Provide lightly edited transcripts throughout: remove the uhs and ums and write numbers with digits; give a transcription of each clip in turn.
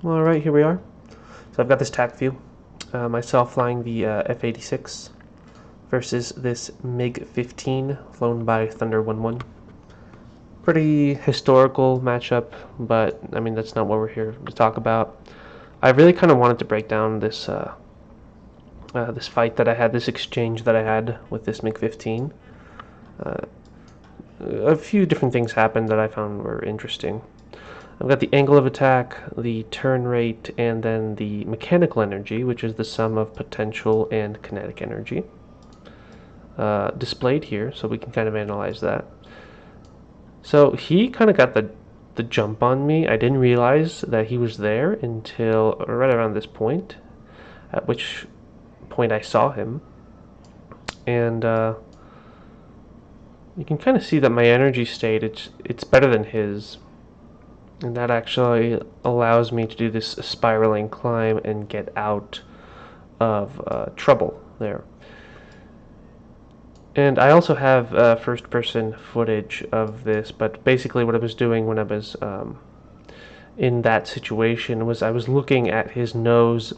Alright, here we are. So I've got this Tacview, myself flying the F-86 versus this Mig-15 flown by Thunder 11. Pretty historical matchup, but I mean that's not what we're here to talk about. I really kind of wanted to break down this this fight that I had, this exchange that I had with this Mig-15. A few different things happened that I found were interesting. I've got the angle of attack, the turn rate, and then the mechanical energy, which is the sum of potential and kinetic energy, displayed here, so we can kind of analyze that. So he kind of got the jump on me. I didn't realize that he was there until right around this point, at which point I saw him. And you can kind of see that my energy state, it's better than his. And that actually allows me to do this spiraling climb and get out of trouble there. And I also have first-person footage of this, but basically what I was doing when I was in that situation was I was looking at his nose,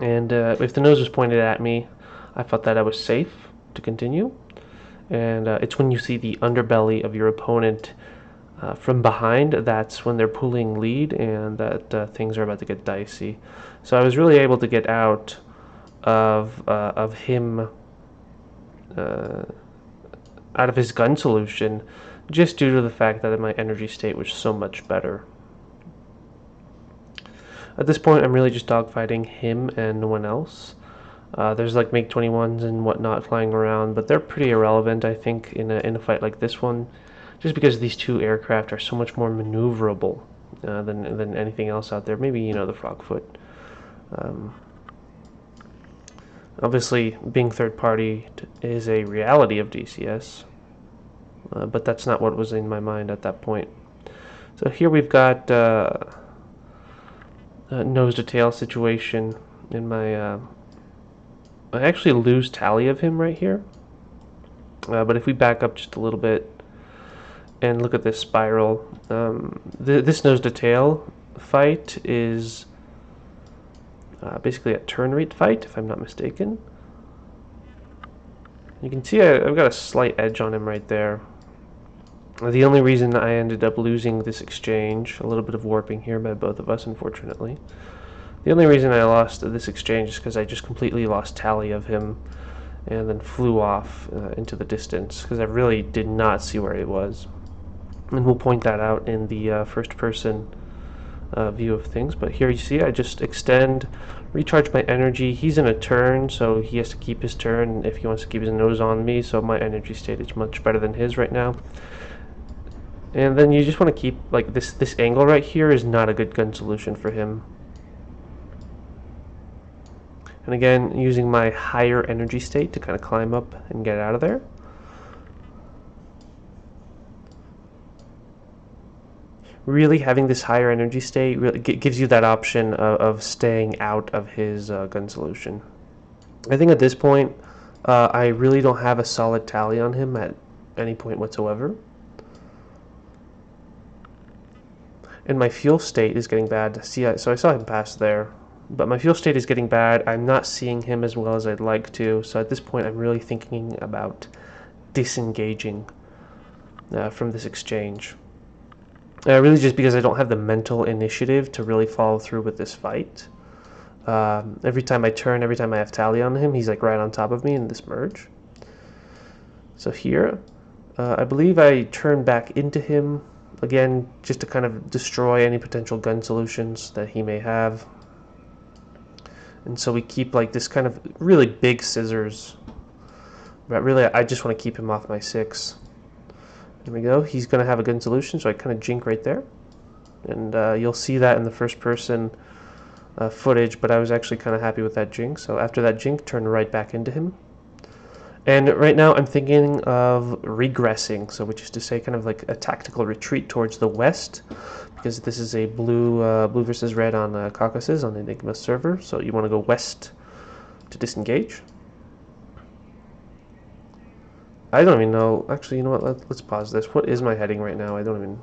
and if the nose was pointed at me, I felt that I was safe to continue. And it's when you see the underbelly of your opponent from behind, that's when they're pulling lead and that things are about to get dicey. So I was really able to get out of him, out of his gun solution, just due to the fact that my energy state was so much better. At this point, I'm really just dogfighting him and no one else. There's like Mig-21s and whatnot flying around, but they're pretty irrelevant, I think, in a fight like this one, just because these two aircraft are so much more maneuverable than anything else out there. Maybe, you know, the Frogfoot. Obviously, being third party is a reality of DCS, but that's not what was in my mind at that point. So here we've got a nose to tail situation in my I actually lose tally of him right here, but if we back up just a little bit and look at this spiral, this nose to tail fight is basically a turn rate fight, if I'm not mistaken. You can see I've got a slight edge on him right there. The only reason I ended up losing this exchange, a little bit of warping here by both of us, unfortunately. The only reason I lost this exchange is because I just completely lost tally of him and then flew off into the distance because I really did not see where he was. And we'll point that out in the first-person view of things. But here you see I just extend, recharge my energy. He's in a turn, so he has to keep his turn if he wants to keep his nose on me, so my energy state is much better than his right now. And then you just want to keep, like, this angle right here is not a good gun solution for him. And again, using my higher energy state to kind of climb up and get out of there. Really having this higher energy state really gives you that option of staying out of his gun solution. I think at this point, I really don't have a solid tally on him at any point whatsoever. And my fuel state is getting bad. See, so I saw him pass there, but my fuel state is getting bad. I'm not seeing him as well as I'd like to. So at this point, I'm really thinking about disengaging from this exchange. Really just because I don't have the mental initiative to really follow through with this fight. Every time I turn, every time I have tally on him, he's like right on top of me in this merge. So here, I believe I turn back into him, again, just to kind of destroy any potential gun solutions that he may have. And so we keep like this kind of really big scissors. But really, I just want to keep him off my 6. There we go. He's going to have a gun solution, so I kind of jink right there. And you'll see that in the first-person footage, but I was actually kind of happy with that jink. So after that jink, turn right back into him. And right now I'm thinking of regressing, so which is to say kind of like a tactical retreat towards the west, because this is a blue versus red on Caucasus on the Enigma server, so you want to go west to disengage. I don't even know. Actually, you know what? Let's pause this. What is my heading right now? I don't even...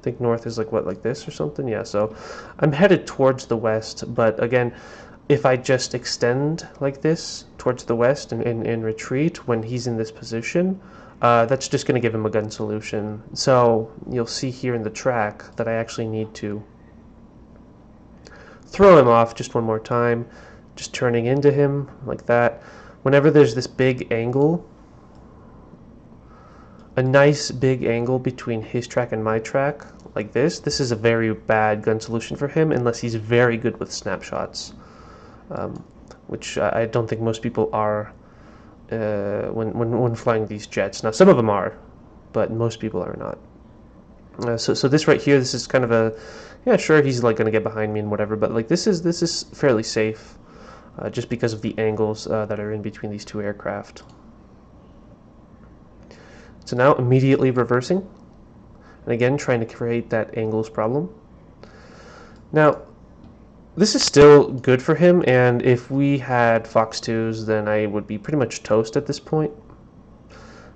I think north is like what, like this or something? Yeah, so I'm headed towards the west, but again, if I just extend like this towards the west and retreat when he's in this position, that's just going to give him a gun solution. So you'll see here in the track that I actually need to throw him off just one more time, just turning into him like that. Whenever there's this big angle, a nice big angle between his track and my track, like this is a very bad gun solution for him unless he's very good with snapshots, which I don't think most people are when flying these jets. Now, some of them are, but most people are not. So this right here, this is kind of a, yeah, sure, he's like going to get behind me and whatever, but like this is fairly safe, just because of the angles that are in between these two aircraft. So now immediately reversing, and again trying to create that angles problem. Now, this is still good for him, and if we had Fox 2s, then I would be pretty much toast at this point.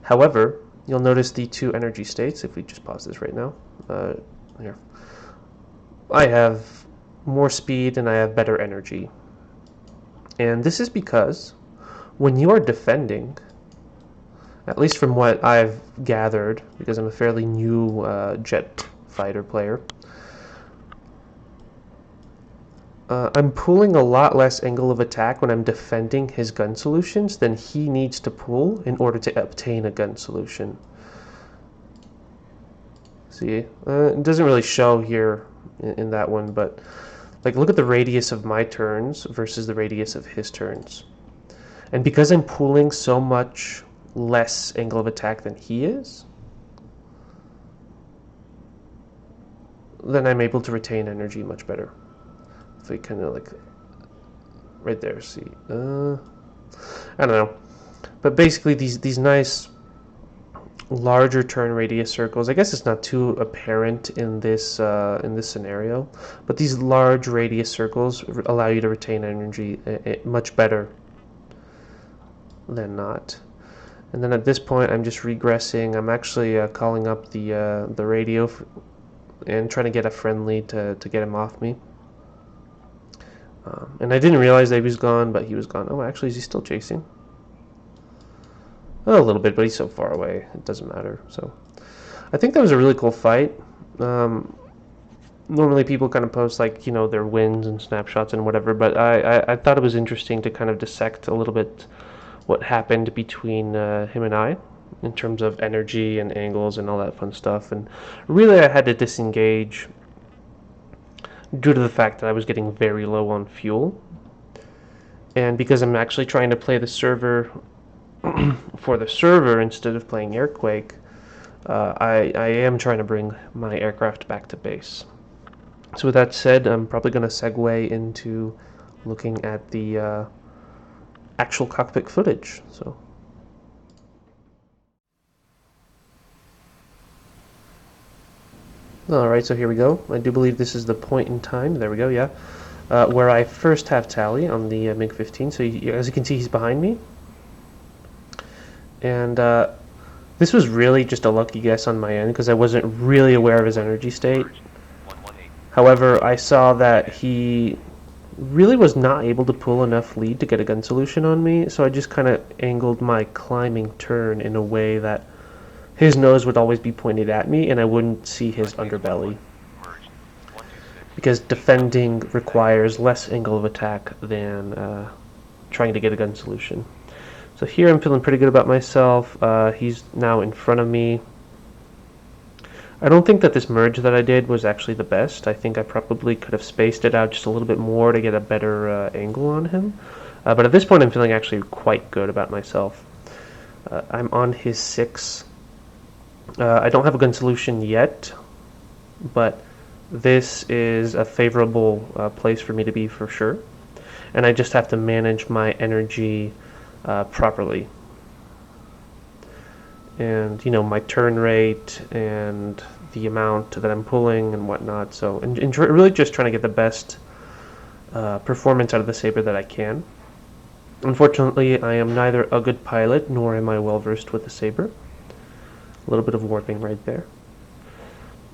However, you'll notice the two energy states, if we just pause this right now. Here. I have more speed and I have better energy. And this is because when you are defending, at least from what I've gathered, because I'm a fairly new jet fighter player, I'm pulling a lot less angle of attack when I'm defending his gun solutions than he needs to pull in order to obtain a gun solution. See, it doesn't really show here in that one, but like look at the radius of my turns versus the radius of his turns. And because I'm pulling so much less angle of attack than he is, then I'm able to retain energy much better. If we kind of like right there, see, I don't know, but basically these nice larger turn radius circles, I guess it's not too apparent in this scenario, but these large radius circles allow you to retain energy much better than not. And then at this point, I'm just regressing. I'm actually calling up the radio and trying to get a friendly to get him off me. And I didn't realize that he was gone, but he was gone. Oh, actually, is he still chasing? Oh, a little bit, but he's so far away. It doesn't matter. So I think that was a really cool fight. Normally people kind of post like, you know, their wins and snapshots and whatever, but I thought it was interesting to kind of dissect a little bit what happened between him and I in terms of energy and angles and all that fun stuff. And really I had to disengage due to the fact that I was getting very low on fuel. And because I'm actually trying to play the server for the server instead of playing Airquake, I am trying to bring my aircraft back to base. So with that said, I'm probably going to segue into looking at the actual cockpit footage. So. Alright, so here we go. I do believe this is the point in time, there we go, yeah, where I first have Tally on the Mig-15. So as you can see, he's behind me. And this was really just a lucky guess on my end because I wasn't really aware of his energy state. However, I saw that he really was not able to pull enough lead to get a gun solution on me, so I just kind of angled my climbing turn in a way that his nose would always be pointed at me and I wouldn't see his underbelly. Because defending requires less angle of attack than trying to get a gun solution. So here I'm feeling pretty good about myself. He's now in front of me. I don't think that this merge that I did was actually the best. I think I probably could have spaced it out just a little bit more to get a better angle on him. But at this point I'm feeling actually quite good about myself. I'm on his 6. I don't have a gun solution yet, but this is a favorable place for me to be for sure. And I just have to manage my energy properly. And, you know, my turn rate and the amount that I'm pulling and whatnot. So, and really just trying to get the best performance out of the Sabre that I can. Unfortunately, I am neither a good pilot nor am I well versed with the Sabre. A little bit of warping right there.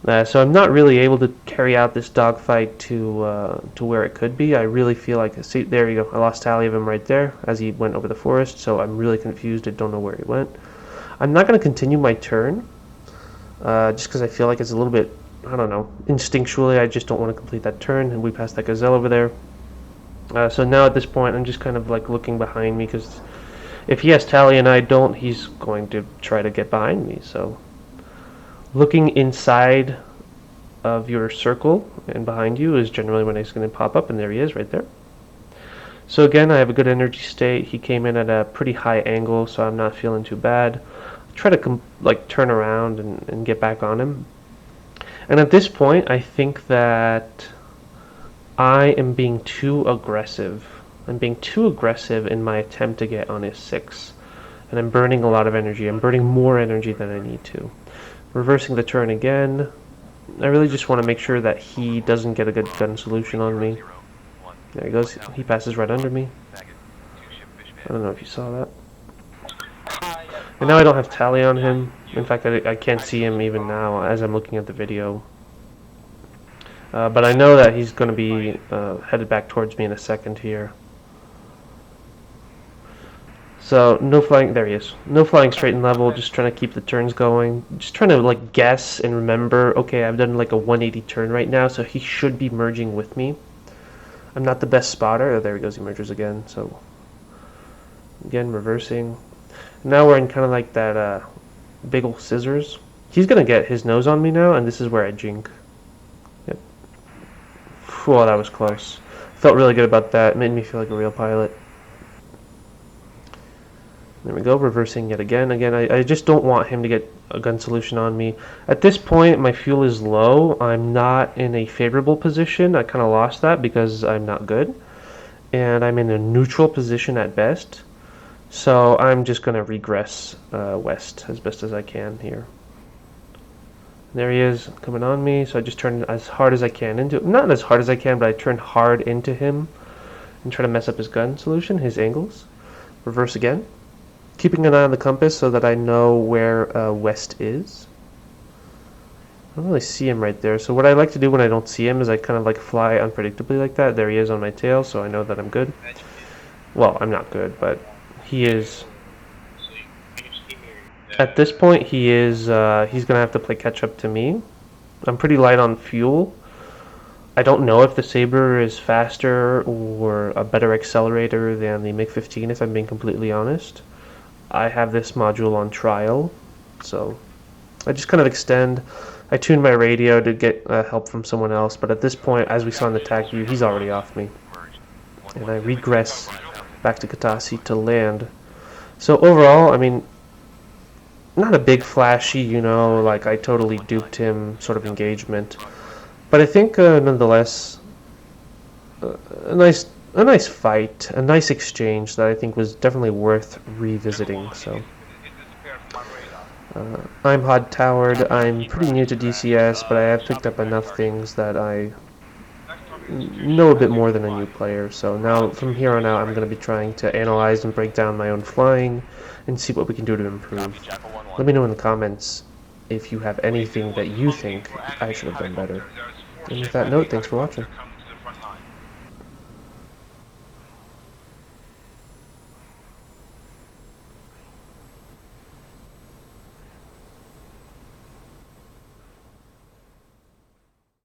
So I'm not really able to carry out this dogfight to where it could be. I really feel like, see, there you go. I lost tally of him right there as he went over the forest, so I'm really confused. I don't know where he went. I'm not going to continue my turn, just because I feel like it's a little bit, I don't know, instinctually, I just don't want to complete that turn, and we passed that gazelle over there. So now at this point, I'm just kind of like looking behind me, because if he has tally and I don't, he's going to try to get behind me, so looking inside of your circle and behind you is generally when he's going to pop up, and there he is right there. So again, I have a good energy state. He came in at a pretty high angle, so I'm not feeling too bad. Try to like turn around and get back on him. And at this point, I think that I am being too aggressive. I'm being too aggressive in my attempt to get on his 6. And I'm burning a lot of energy. I'm burning more energy than I need to. Reversing the turn again. I really just want to make sure that he doesn't get a good gun solution on me. There he goes. He passes right under me. I don't know if you saw that. And now I don't have tally on him. In fact, I can't see him even now as I'm looking at the video. But I know that he's going to be headed back towards me in a second here. So no flying, there he is. No flying straight and level, just trying to keep the turns going. Just trying to like guess and remember, okay, I've done like a 180 turn right now, so he should be merging with me. I'm not the best spotter. Oh, there he goes, he merges again. So again, reversing. Now we're in kind of like that big ol' scissors. He's gonna get his nose on me now, and this is where I jink. Yep. Whoa, that was close. Felt really good about that. It made me feel like a real pilot. There we go, reversing yet again. Again, I just don't want him to get a gun solution on me. At this point, my fuel is low. I'm not in a favorable position. I kind of lost that because I'm not good. And I'm in a neutral position at best. So I'm just going to regress west as best as I can here. There he is, coming on me. So I just turn as hard as I can into him. Not as hard as I can, but I turn hard into him and try to mess up his gun solution, his angles. Reverse again. Keeping an eye on the compass so that I know where west is. I don't really see him right there. So what I like to do when I don't see him is I kind of like fly unpredictably like that. There he is on my tail, so I know that I'm good. Well, I'm not good, but he is. At this point, he is. He's gonna have to play catch up to me. I'm pretty light on fuel. I don't know if the Sabre is faster or a better accelerator than the Mig-15, if I'm being completely honest. I have this module on trial, so I just kind of extend. I tune my radio to get help from someone else, but at this point, as we saw in the Tacview, he's already off me. And I regress back to Katasi to land. So overall, I mean, not a big flashy, you know, like I totally duped him sort of engagement. But I think nonetheless, a nice fight, a nice exchange that I think was definitely worth revisiting. So I'm hot towered. I'm pretty new to DCS, but I have picked up enough things that I know a bit more than a new player. So now from here on out, I'm going to be trying to analyze and break down my own flying and see what we can do to improve. Let me know in the comments if you have anything that you think I should have done better. And with that note, thanks for watching.